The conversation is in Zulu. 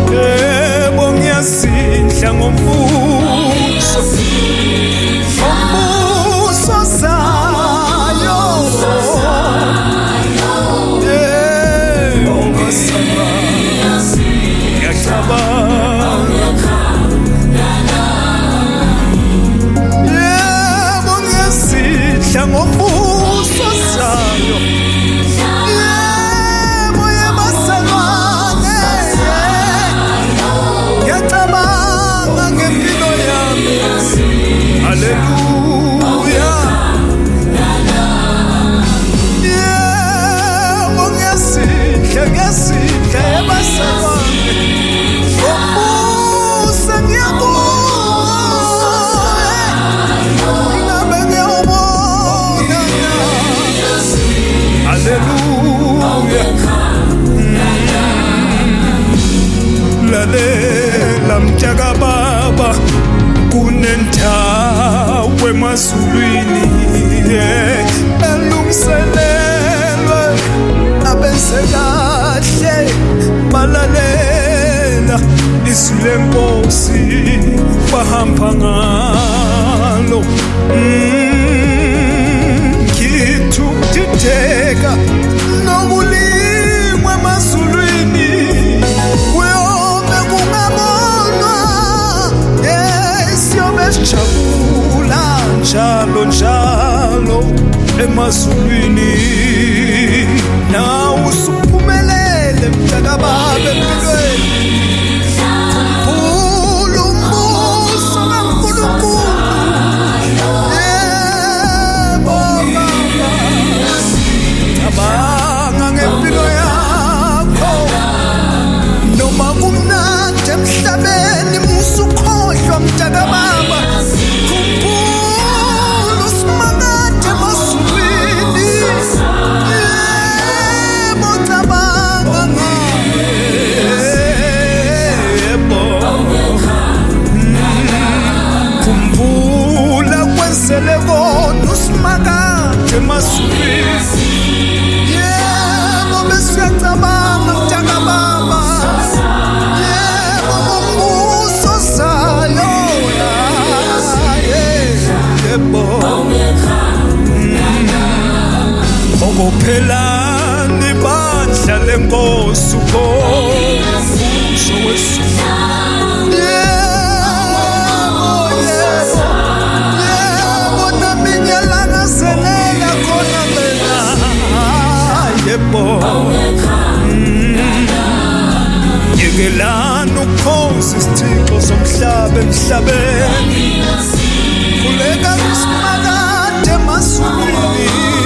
Yebo ngiyasindla ngombuso sayo. Yebo ngiyacabanga. Yebo ngiyasindla ngombuso sayo. Lalela mtshaka baba kunentawe emazulwini elungiselelwe abenze kahle balalela izwi lenkosi bahamba ngalo. Ngithuthutheka nokulingwa emazulwini kuyome kungabonwa. Siyobe sijabula njalo njalo emazulwini. Nawe usuphumelele mtshaka baba empilweni. Khumbula umbuso kaNkulunkulu. Yebo baba, cabanga ngempilo yakho. Noma kumnandi emhlabeni musukhohlwa mtshaka baba. Khumbula usimakade emazulwini. Yebo cabanga ngaye. Yebo khumbula kwenzele kona usimakade emazulwini. Yebo besiyacabanga mtshaka baba. Yebo umbuso sayo. Yebo okuphelani bandla lenkosi ukombuso wesizwe. Yebo nami ngiyalangazelela khona mina. Yebo yekelani ukukhoza isithixo somhlaba emhlabeni. Khuleka usimakade emazulwini.